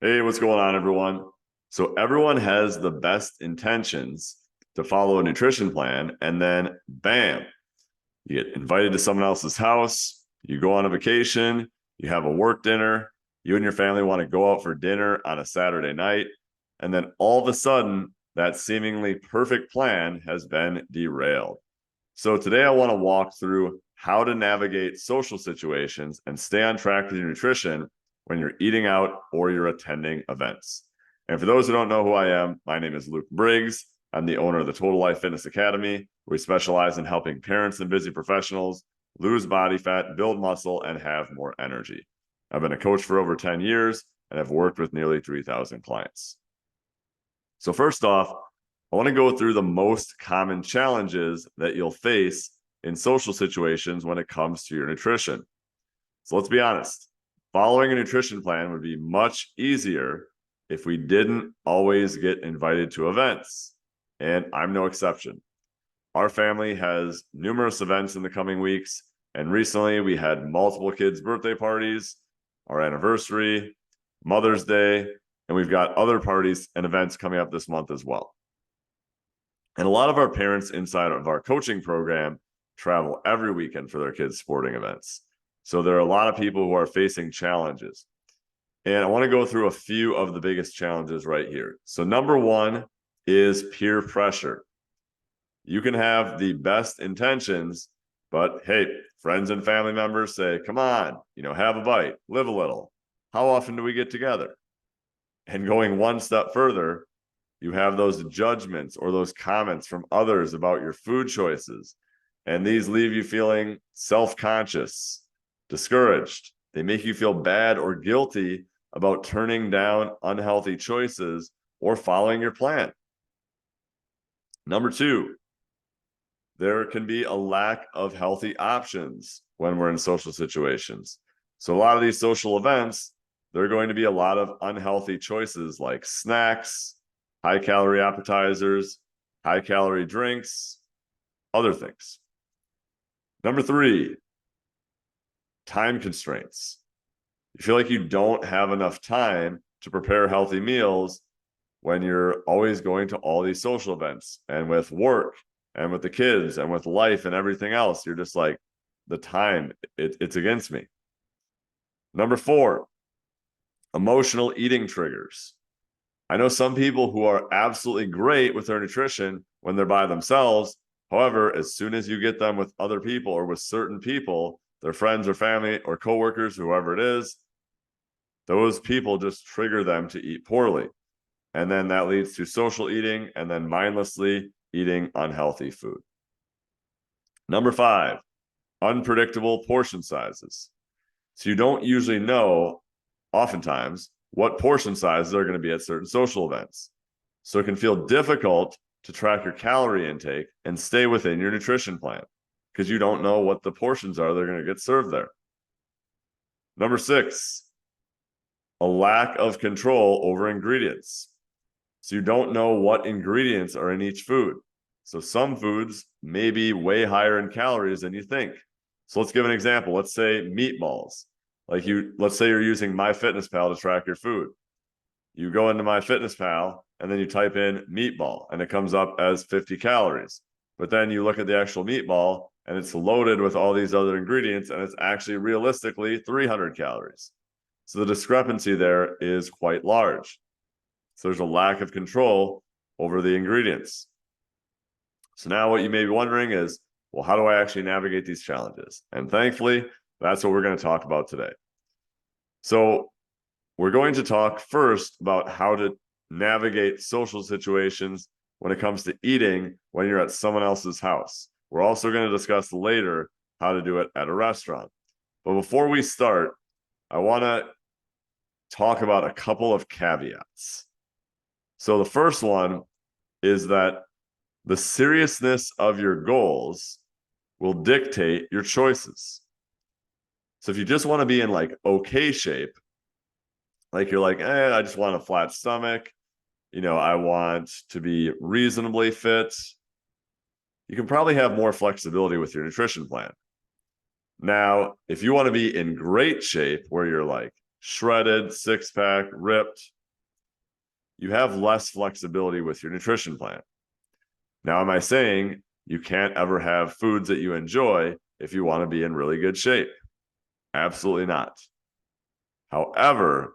Hey, what's going on, everyone? So everyone has the best intentions to follow a nutrition plan, and then bam, you get invited to someone else's house, you go on a vacation, you have a work dinner, you and your family want to go out for dinner on a Saturday night, and then all of a sudden, that seemingly perfect plan has been derailed. So today I want to walk through how to navigate social situations and stay on track with your nutrition when you're eating out or you're attending events. And for those who don't know who I am, my name is Luke Briggs. I'm the owner of the Total Life Fitness Academy. We specialize in helping parents and busy professionals lose body fat, build muscle, and have more energy. I've been a coach for over 10 years and have worked with nearly 3,000 clients. So first off, I want to go through the most common challenges that you'll face in social situations when it comes to your nutrition. So let's be honest, following a nutrition plan would be much easier if we didn't always get invited to events. And I'm no exception. Our family has numerous events in the coming weeks. And recently we had multiple kids' birthday parties, our anniversary, Mother's Day, and we've got other parties and events coming up this month as well. And a lot of our parents inside of our coaching program travel every weekend for their kids' sporting events. So there are a lot of people who are facing challenges. And I want to go through a few of the biggest challenges right here. So number one is peer pressure. You can have the best intentions, but hey, friends and family members say, come on, have a bite, live a little. How often do we get together? And going one step further, you have those judgments or those comments from others about your food choices. And these leave you feeling self-conscious, discouraged. They make you feel bad or guilty about turning down unhealthy choices or following your plan. Number two, there can be a lack of healthy options when we're in social situations. So a lot of these social events, there are going to be a lot of unhealthy choices like snacks, high-calorie appetizers, high-calorie drinks, other things. Number three, time constraints. You feel like you don't have enough time to prepare healthy meals when you're always going to all these social events and with work and with the kids and with life and everything else. You're just like, the time, it's against me. Number four, emotional eating triggers. I know some people who are absolutely great with their nutrition when they're by themselves. However, as soon as you get them with other people or with certain people, their friends or family or coworkers, whoever it is, those people just trigger them to eat poorly. And then that leads to social eating and then mindlessly eating unhealthy food. Number five, unpredictable portion sizes. So you don't usually know, oftentimes, what portion sizes are going to be at certain social events. So it can feel difficult to track your calorie intake and stay within your nutrition plan because you don't know what the portions are that are going to get served there. Number six, a lack of control over ingredients. So you don't know what ingredients are in each food. So some foods may be way higher in calories than you think. So let's give an example. Let's say meatballs. Let's say you're using MyFitnessPal to track your food. You go into MyFitnessPal and then you type in meatball and it comes up as 50 calories. But then you look at the actual meatball and it's loaded with all these other ingredients and it's actually realistically 300 calories. So the discrepancy there is quite large. So there's a lack of control over the ingredients. So now what you may be wondering is, well, how do I actually navigate these challenges? And thankfully, that's what we're going to talk about today. So we're going to talk first about how to navigate social situations when it comes to eating when you're at someone else's house. We're also going to discuss later how to do it at a restaurant. But before we start, I want to talk about a couple of caveats. So the first one is that the seriousness of your goals will dictate your choices. So if you just want to be in like okay shape, like you're like, I just want a flat stomach, I want to be reasonably fit, you can probably have more flexibility with your nutrition plan. Now, if you want to be in great shape where you're like shredded, six-pack, ripped, you have less flexibility with your nutrition plan. Now, am I saying you can't ever have foods that you enjoy if you want to be in really good shape? Absolutely not. However,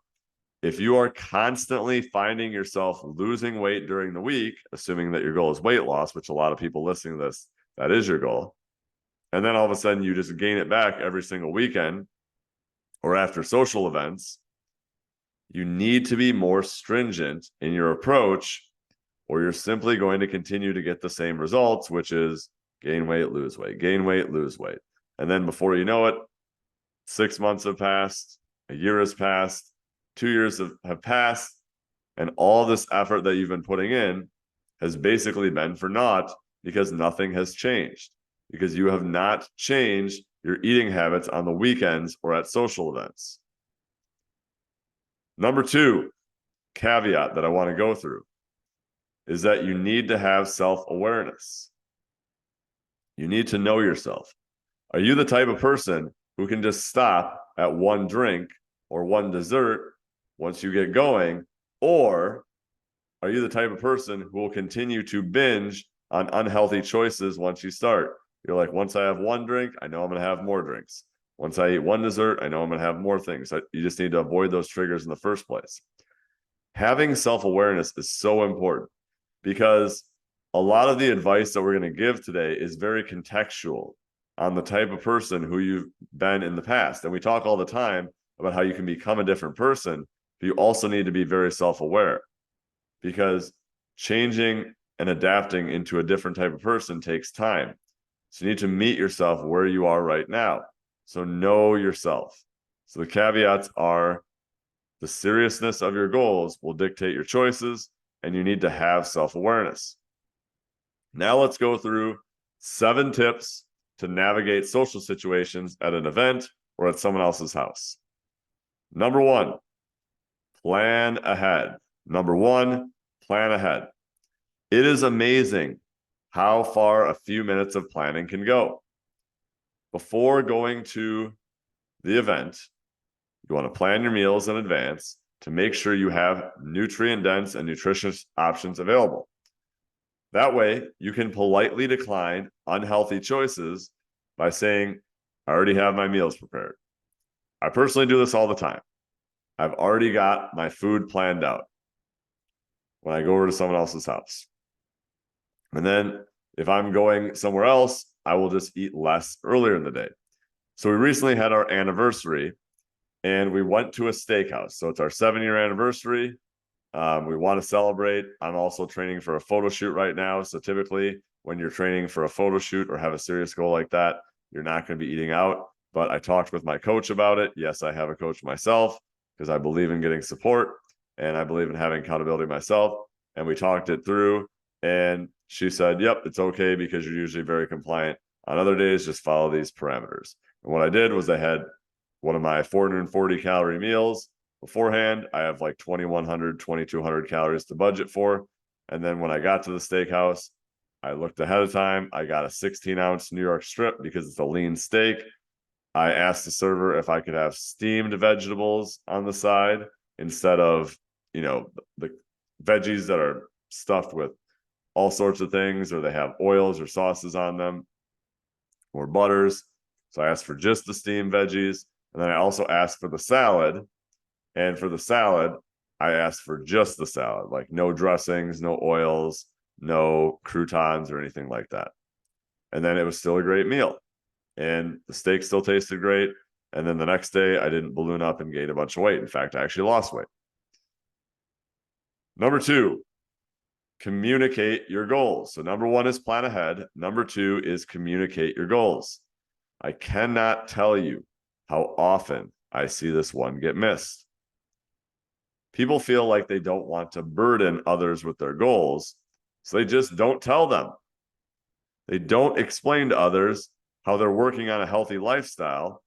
if you are constantly finding yourself losing weight during the week, assuming that your goal is weight loss, which a lot of people listening to this, that is your goal, and then all of a sudden you just gain it back every single weekend or after social events, you need to be more stringent in your approach, or you're simply going to continue to get the same results, which is gain weight, lose weight, gain weight, lose weight. And then before you know it, 6 months have passed, a year has passed, 2 years have passed, and all this effort that you've been putting in has basically been for naught because nothing has changed, because you have not changed your eating habits on the weekends or at social events. Number 2, caveat that I want to go through is that you need to have self-awareness. You need to know yourself. Are you the type of person who can just stop at one drink or one dessert once you get going? Or are you the type of person who will continue to binge on unhealthy choices once you start? You're like, once I have one drink, I know I'm going to have more drinks. Once I eat one dessert, I know I'm going to have more things. You just need to avoid those triggers in the first place. Having self-awareness is so important because a lot of the advice that we're going to give today is very contextual on the type of person who you've been in the past. And we talk all the time about how you can become a different person, but you also need to be very self-aware because changing and adapting into a different type of person takes time. So you need to meet yourself where you are right now. So know yourself. So the caveats are the seriousness of your goals will dictate your choices, and you need to have self-awareness. Now let's go through 7 tips to navigate social situations at an event or at someone else's house. Number 1, plan ahead. Number 1, plan ahead. It is amazing how far a few minutes of planning can go. Before going to the event, you want to plan your meals in advance to make sure you have nutrient-dense and nutritious options available. That way, you can politely decline unhealthy choices by saying, I already have my meals prepared. I personally do this all the time. I've already got my food planned out when I go over to someone else's house. And then if I'm going somewhere else, I will just eat less earlier in the day. So we recently had our anniversary and we went to a steakhouse. So it's our 7-year anniversary. We want to celebrate. I'm also training for a photo shoot right now. So typically when you're training for a photo shoot or have a serious goal like that, you're not going to be eating out. But I talked with my coach about it. Yes, I have a coach myself because I believe in getting support and I believe in having accountability myself. And we talked it through and she said, yep, it's okay because you're usually very compliant. On other days, just follow these parameters. And what I did was I had one of my 440 calorie meals beforehand. I have like 2,100, 2,200 calories to budget for. And then when I got to the steakhouse, I looked ahead of time. I got a 16-ounce New York strip because it's a lean steak. I asked the server if I could have steamed vegetables on the side instead of, the veggies that are stuffed with all sorts of things, or they have oils or sauces on them or butters. So I asked for just the steamed veggies. And then I also asked for the salad. And for the salad, I asked for just the salad, like no dressings, no oils, no croutons or anything like that. And then it was still a great meal. And the steak still tasted great. And then the next day, I didn't balloon up and gain a bunch of weight. In fact, I actually lost weight. Number 2, communicate your goals. So number 1 is plan ahead. Number 2 is communicate your goals. I cannot tell you how often I see this one get missed. People feel like they don't want to burden others with their goals, so they just don't tell them. They don't explain to others how they're working on a healthy lifestyle,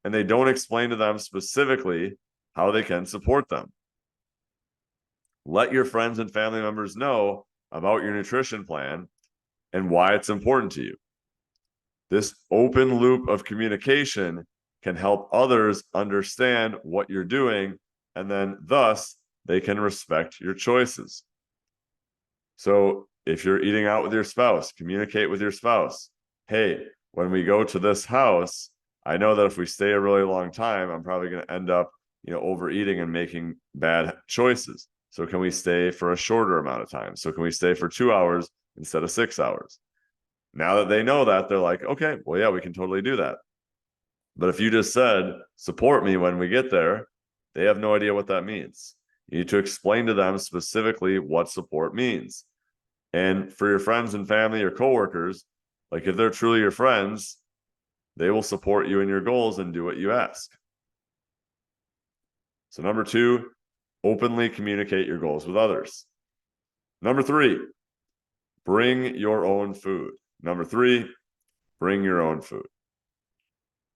and they don't explain to them specifically how they can support them. Let your friends and family members know about your nutrition plan and why it's important to you. This open loop of communication can help others understand what you're doing, and then thus they can respect your choices. So if you're eating out with your spouse, communicate with your spouse. Hey, when we go to this house, I know that if we stay a really long time, I'm probably going to end up, overeating and making bad choices. So can we stay for a shorter amount of time? So can we stay for 2 hours instead of 6 hours? Now that they know that, they're like, okay, well, yeah, we can totally do that. But if you just said, support me when we get there, they have no idea what that means. You need to explain to them specifically what support means. And for your friends and family or coworkers, like if they're truly your friends, they will support you in your goals and do what you ask. So number 2, openly communicate your goals with others. Number 3, bring your own food. Number 3, bring your own food.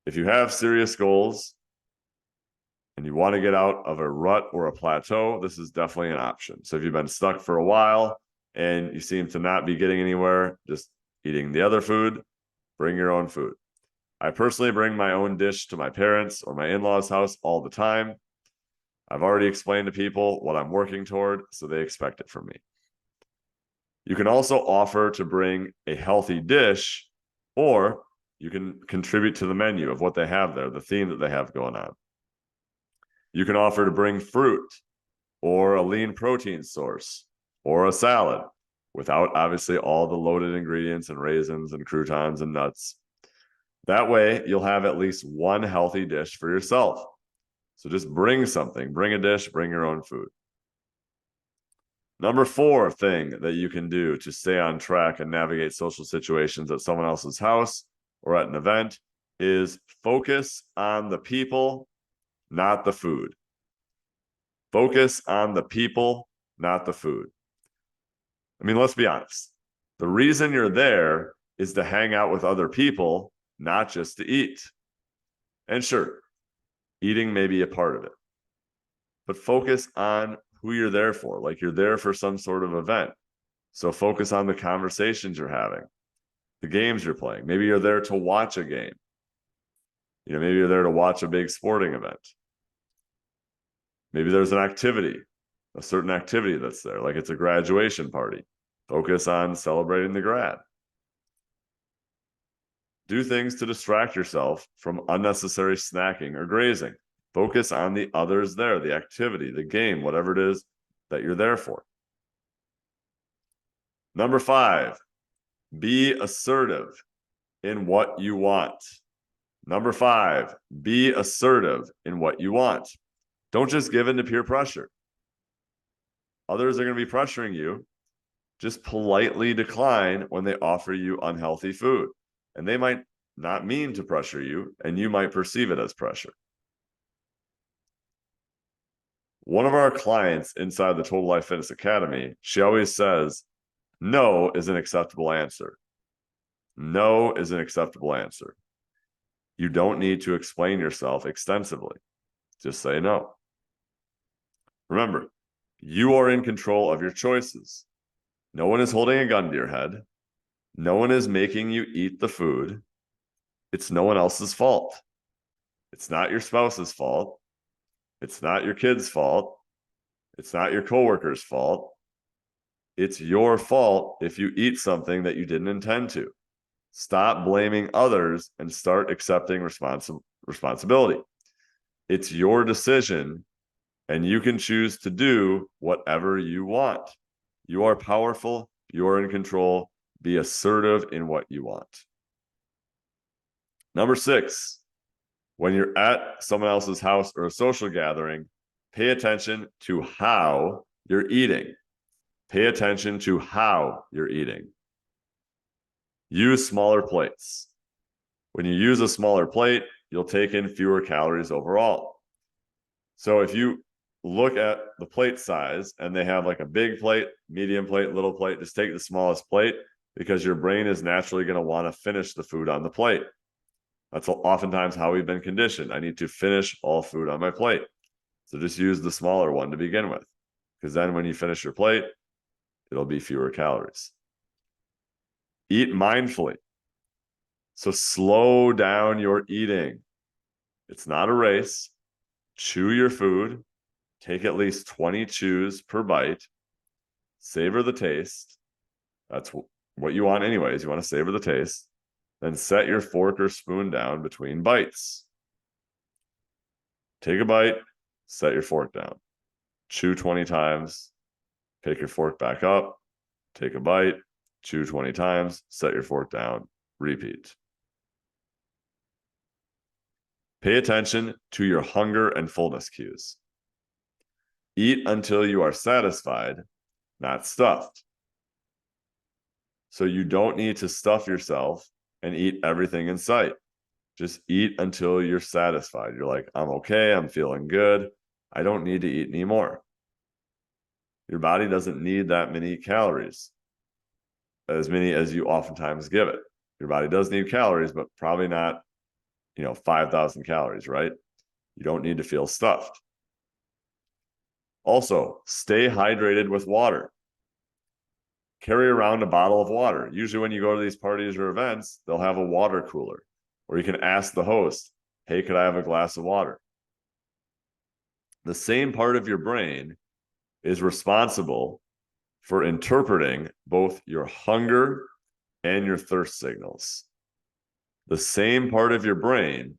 If you have serious goals and you want to get out of a rut or a plateau, this is definitely an option. So if you've been stuck for a while and you seem to not be getting anywhere, just eating the other food, bring your own food. I personally bring my own dish to my parents' or my in-laws' house all the time. I've already explained to people what I'm working toward, so they expect it from me. You can also offer to bring a healthy dish, or you can contribute to the menu of what they have there, the theme that they have going on. You can offer to bring fruit or a lean protein source or a salad without obviously all the loaded ingredients and raisins and croutons and nuts. That way, you'll have at least one healthy dish for yourself. So just bring something, bring a dish, bring your own food. Number 4 thing that you can do to stay on track and navigate social situations at someone else's house or at an event is focus on the people, not the food. Focus on the people, not the food. I mean, let's be honest. The reason you're there is to hang out with other people, not just to eat. And sure, eating may be a part of it, but focus on who you're there for. Like you're there for some sort of event. So focus on the conversations you're having, the games you're playing. Maybe you're there to watch a game. Maybe you're there to watch a big sporting event. Maybe there's an activity, a certain activity that's there, like it's a graduation party. Focus on celebrating the grad. Do things to distract yourself from unnecessary snacking or grazing. Focus on the others there, the activity, the game, whatever it is that you're there for. Number 5, be assertive in what you want. Number 5, be assertive in what you want. Don't just give in to peer pressure. Others are going to be pressuring you. Just politely decline when they offer you unhealthy food. And they might not mean to pressure you, and you might perceive it as pressure. One of our clients inside the Total Life Fitness Academy, she always says, no is an acceptable answer. No is an acceptable answer. You don't need to explain yourself extensively. Just say no. Remember, you are in control of your choices. No one is holding a gun to your head. No one is making you eat the food. It's no one else's fault. It's not your spouse's fault. It's not your kid's fault. It's not your coworker's fault. It's your fault if you eat something that you didn't intend to. Stop blaming others and start accepting responsibility. It's your decision, and you can choose to do whatever you want. You are powerful. You are in control. Be assertive in what you want. Number 6, when you're at someone else's house or a social gathering, pay attention to how you're eating. Pay attention to how you're eating. Use smaller plates. When you use a smaller plate, you'll take in fewer calories overall. So if you look at the plate size and they have like a big plate, medium plate, little plate, just take the smallest plate because your brain is naturally going to want to finish the food on the plate. That's oftentimes how we've been conditioned. I need to finish all food on my plate. So just use the smaller one to begin with, because then when you finish your plate, it'll be fewer calories. Eat mindfully. So slow down your eating. It's not a race. Chew your food. Take at least 20 chews per bite. Savor the taste. That's what you want anyways. You want to savor the taste. Then set your fork or spoon down between bites. Take a bite, set your fork down. Chew 20 times, pick your fork back up, take a bite, chew 20 times, set your fork down, repeat. Pay attention to your hunger and fullness cues. Eat until you are satisfied, not stuffed. So you don't need to stuff yourself and eat everything in sight. Just eat until you're satisfied. You're like, I'm okay, I'm feeling good. I don't need to eat anymore. Your body doesn't need that many calories, as many as you oftentimes give it. Your body does need calories, but probably not, 5,000 calories, right? You don't need to feel stuffed. Also, stay hydrated with water. Carry around a bottle of water. Usually when you go to these parties or events, they'll have a water cooler, or you can ask the host, hey, could I have a glass of water? The same part of your brain is responsible for interpreting both your hunger and your thirst signals. The same part of your brain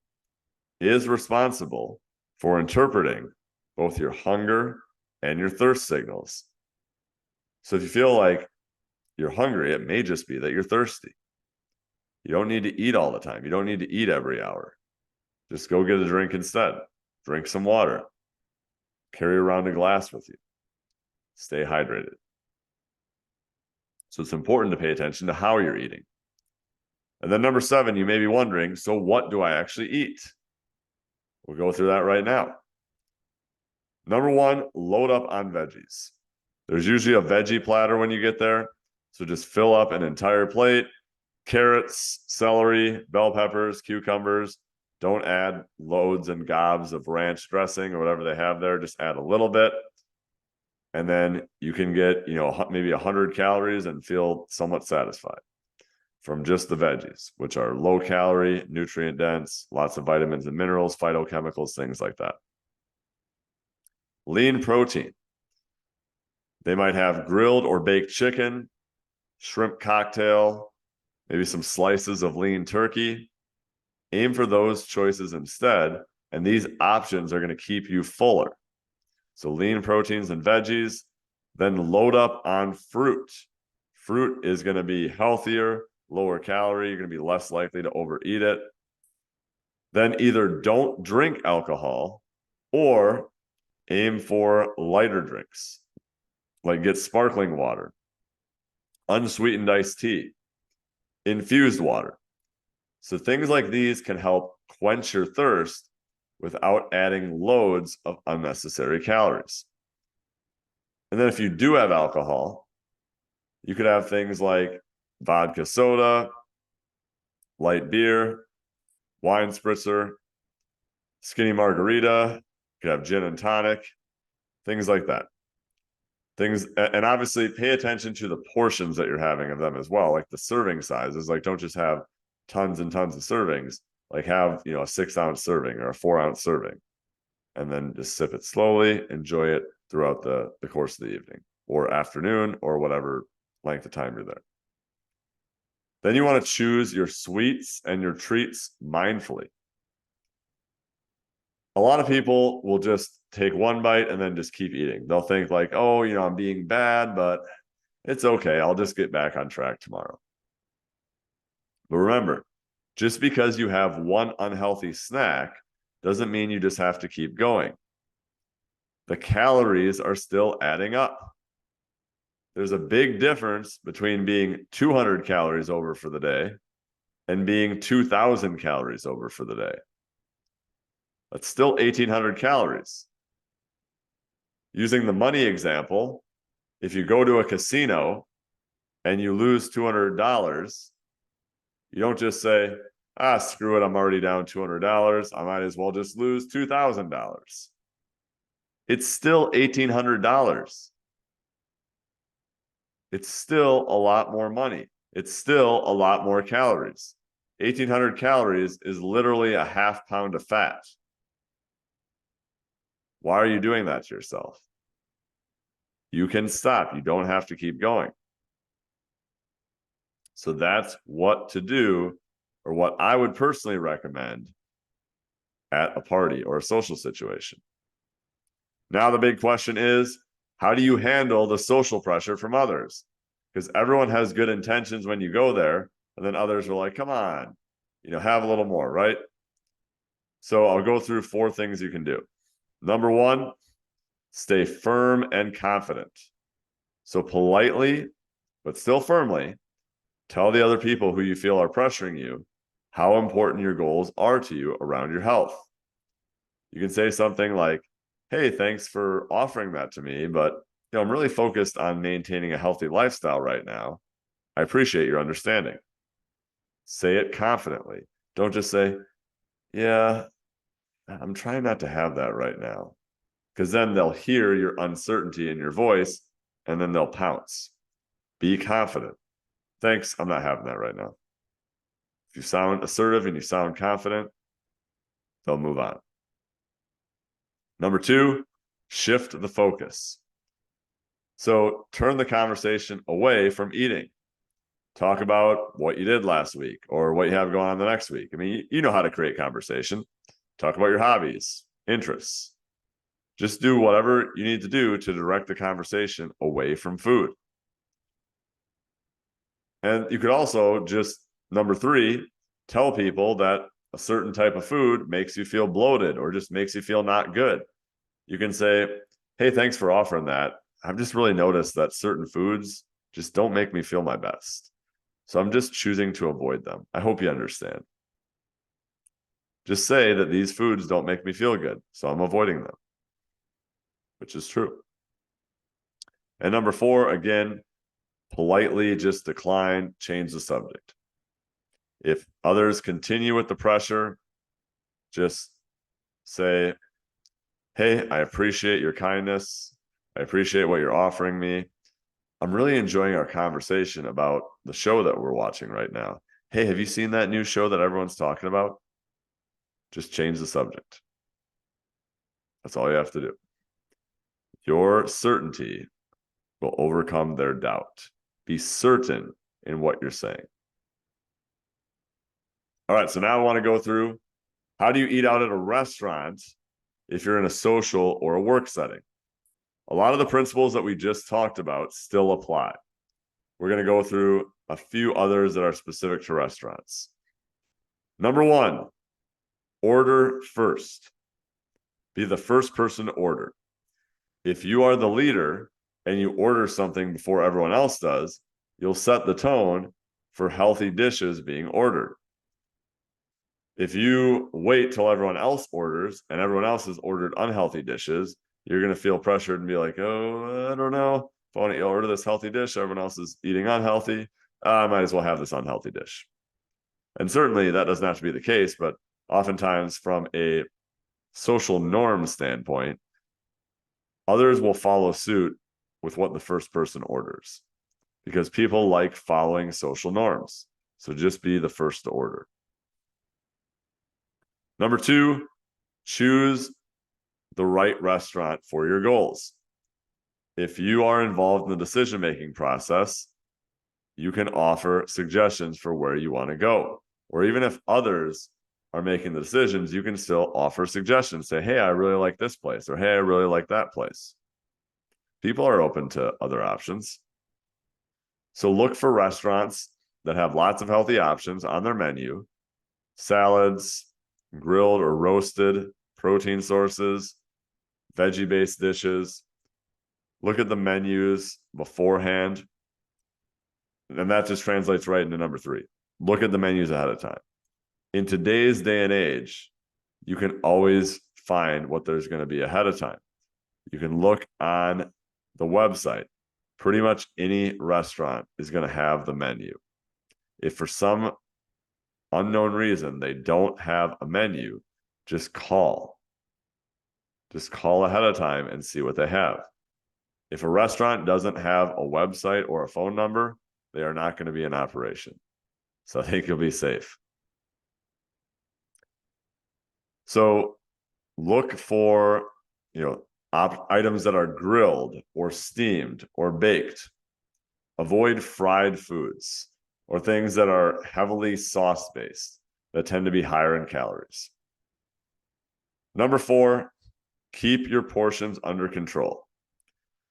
is responsible for interpreting both your hunger and your thirst signals. So if you feel like you're hungry, it may just be that you're thirsty. You don't need to eat all the time. You don't need to eat every hour. Just go get a drink instead. Drink some water. Carry around a glass with you. Stay hydrated. So it's important to pay attention to how you're eating. And then number 7, you may be wondering, so what do I actually eat? We'll go through that right now. Number 1, load up on veggies. There's usually a veggie platter when you get there. So just fill up an entire plate. Carrots, celery, bell peppers, cucumbers. Don't add loads and gobs of ranch dressing or whatever they have there. Just add a little bit. And then you can get, maybe 100 calories and feel somewhat satisfied from just the veggies, which are low calorie, nutrient dense, lots of vitamins and minerals, phytochemicals, things like that. Lean protein. They might have grilled or baked chicken, shrimp cocktail, maybe some slices of lean turkey. Aim for those choices instead, and these options are going to keep you fuller. So lean proteins and veggies, then load up on fruit. Fruit is going to be healthier, lower calorie. You're going to be less likely to overeat it. Then either don't drink alcohol or aim for lighter drinks, like get sparkling water, unsweetened iced tea, infused water. So things like these can help quench your thirst without adding loads of unnecessary calories. And then if you do have alcohol, you could have things like vodka soda, light beer, wine spritzer, skinny margarita. You could have gin and tonic, things like that. And obviously pay attention to the portions that you're having of them as well, like the serving sizes. Like don't just have tons and tons of servings. Like have, a 6-ounce serving or a 4-ounce serving, and then just sip it slowly, enjoy it throughout the course of the evening or afternoon or whatever length of time you're there. Then you want to choose your sweets and your treats mindfully. A lot of people will just take one bite and then just keep eating. They'll think like, oh, I'm being bad, but it's okay. I'll just get back on track tomorrow. But remember, just because you have one unhealthy snack doesn't mean you just have to keep going. The calories are still adding up. There's a big difference between being 200 calories over for the day and being 2,000 calories over for the day. That's still 1,800 calories. Using the money example, if you go to a casino and you lose $200, you don't just say, screw it, I'm already down $200. I might as well just lose $2,000. It's still $1,800. It's still a lot more money. It's still a lot more calories. 1,800 calories is literally a half pound of fat. Why are you doing that to yourself? You can stop. You don't have to keep going. So that's what to do, or what I would personally recommend at a party or a social situation. Now, the big question is, how do you handle the social pressure from others? Because everyone has good intentions when you go there, and then others are like, come on, have a little more, right? So I'll go through 4 things you can do. Number 1, stay firm and confident. So politely, but still firmly, tell the other people who you feel are pressuring you how important your goals are to you around your health. You can say something like, hey, thanks for offering that to me, but I'm really focused on maintaining a healthy lifestyle right now. I appreciate your understanding. Say it confidently. Don't just say, yeah, I'm trying not to have that right now. Because then they'll hear your uncertainty in your voice and then they'll pounce. Be confident. Thanks, I'm not having that right now. If you sound assertive and you sound confident, they'll move on. Number 2, shift the focus. So turn the conversation away from eating. Talk about what you did last week or what you have going on the next week. I mean, you know how to create conversation. Talk about your hobbies, interests. Just do whatever you need to do to direct the conversation away from food. And you could also just, number 3, tell people that a certain type of food makes you feel bloated or just makes you feel not good. You can say, hey, thanks for offering that. I've just really noticed that certain foods just don't make me feel my best. So I'm just choosing to avoid them. I hope you understand. Just say that these foods don't make me feel good, so I'm avoiding them, which is true. And number 4, again, politely just decline, change the subject. If others continue with the pressure, just say, hey, I appreciate your kindness. I appreciate what you're offering me. I'm really enjoying our conversation about the show that we're watching right now. Hey, have you seen that new show that everyone's talking about? Just change the subject. That's all you have to do. Your certainty will overcome their doubt. Be certain in what you're saying. All right, so now I want to go through, how do you eat out at a restaurant if you're in a social or a work setting? A lot of the principles that we just talked about still apply. We're going to go through a few others that are specific to restaurants. Number 1, order first. Be the first person to order. If you are the leader and you order something before everyone else does, you'll set the tone for healthy dishes being ordered. If you wait till everyone else orders and everyone else has ordered unhealthy dishes, you're going to feel pressured and be like, oh, I don't know. If I want to order this healthy dish, everyone else is eating unhealthy. I might as well have this unhealthy dish. And certainly that doesn't have to be the case, but oftentimes from a social norm standpoint, others will follow suit with what the first person orders because people like following social norms. So just be the first to order. Number 2, choose the right restaurant for your goals. If you are involved in the decision-making process, you can offer suggestions for where you want to go. Or even if others are making the decisions, you can still offer suggestions. Say, hey, I really like this place, or hey, I really like that place. People are open to other options. So look for restaurants that have lots of healthy options on their menu, salads, grilled or roasted, protein sources, veggie-based dishes. Look at the menus beforehand. And that just translates right into number 3. Look at the menus ahead of time. In today's day and age, you can always find what there's going to be ahead of time. You can look on the website. Pretty much any restaurant is going to have the menu. If for some unknown reason they don't have a menu, just call. Just call ahead of time and see what they have. If a restaurant doesn't have a website or a phone number, they are not going to be in operation. So I think you'll be safe. So look for items that are grilled or steamed or baked. Avoid fried foods or things that are heavily sauce-based that tend to be higher in calories. Number 4, keep your portions under control.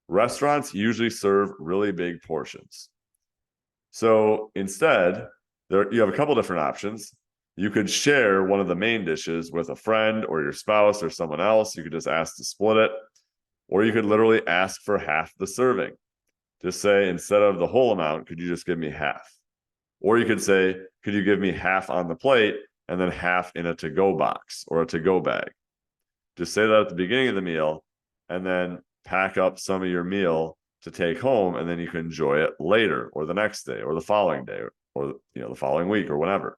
Restaurants usually serve really big portions. So instead, you have a couple different options. You could share one of the main dishes with a friend or your spouse or someone else. You could just ask to split it, or you could literally ask for half the serving. Just say, instead of the whole amount, could you just give me half? Or you could say, could you give me half on the plate and then half in a to-go box or a to-go bag? Just say that at the beginning of the meal and then pack up some of your meal to take home, and then you can enjoy it later or the next day or the following day or the following week or whatever.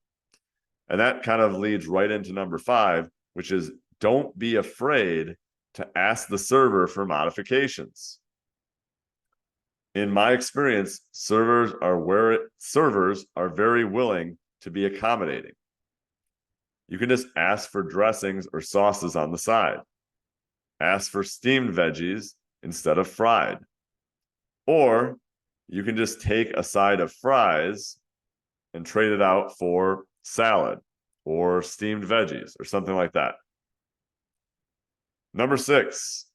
And that kind of leads right into number 5, which is don't be afraid to ask the server for modifications. In my experience, servers are very willing to be accommodating. You can just ask for dressings or sauces on the side. Ask for steamed veggies instead of fried. Or you can just take a side of fries and trade it out for salad or steamed veggies or something like that. Number 6,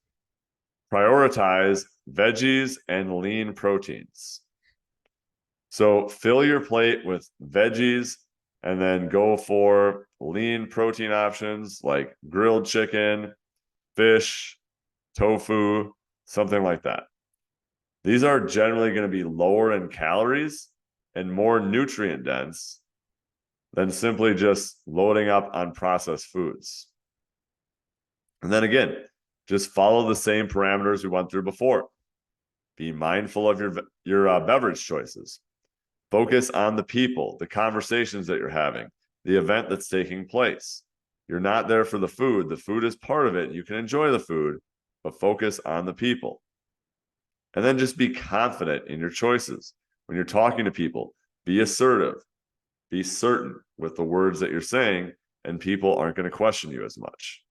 prioritize veggies and lean proteins. So fill your plate with veggies and then go for lean protein options like grilled chicken, fish, tofu, something like that. These are generally going to be lower in calories and more nutrient dense than simply just loading up on processed foods. And then again, just follow the same parameters we went through before. Be mindful of your beverage choices. Focus on the people, the conversations that you're having, the event that's taking place. You're not there for the food. The food is part of it. You can enjoy the food, but focus on the people. And then just be confident in your choices. When you're talking to people, be assertive, be certain with the words that you're saying, and people aren't going to question you as much.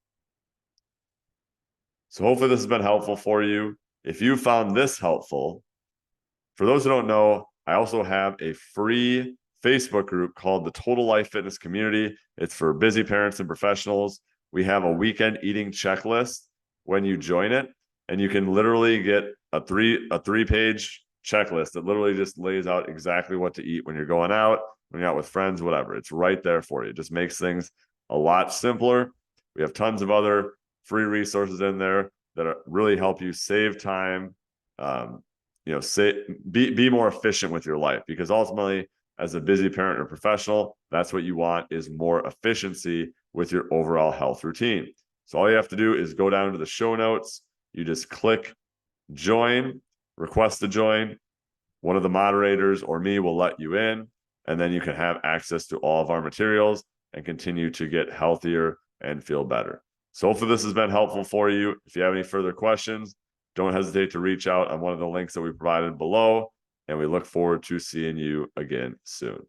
So hopefully this has been helpful for you. If you found this helpful, for those who don't know, I also have a free Facebook group called the Total Life Fitness Community. It's for busy parents and professionals. We have a weekend eating checklist when you join it, and you can literally get a three-page checklist that literally just lays out exactly what to eat when you're going out, when you're out with friends, whatever. It's right there for you. It just makes things a lot simpler. We have tons of other free resources in there that really help you save time, be more efficient with your life, because ultimately, as a busy parent or professional, that's what you want, is more efficiency with your overall health routine. So all you have to do is go down to the show notes. You just click join, request to join. One of the moderators or me will let you in, and then you can have access to all of our materials and continue to get healthier and feel better. So hopefully this has been helpful for you. If you have any further questions, don't hesitate to reach out on one of the links that we provided below, and we look forward to seeing you again soon.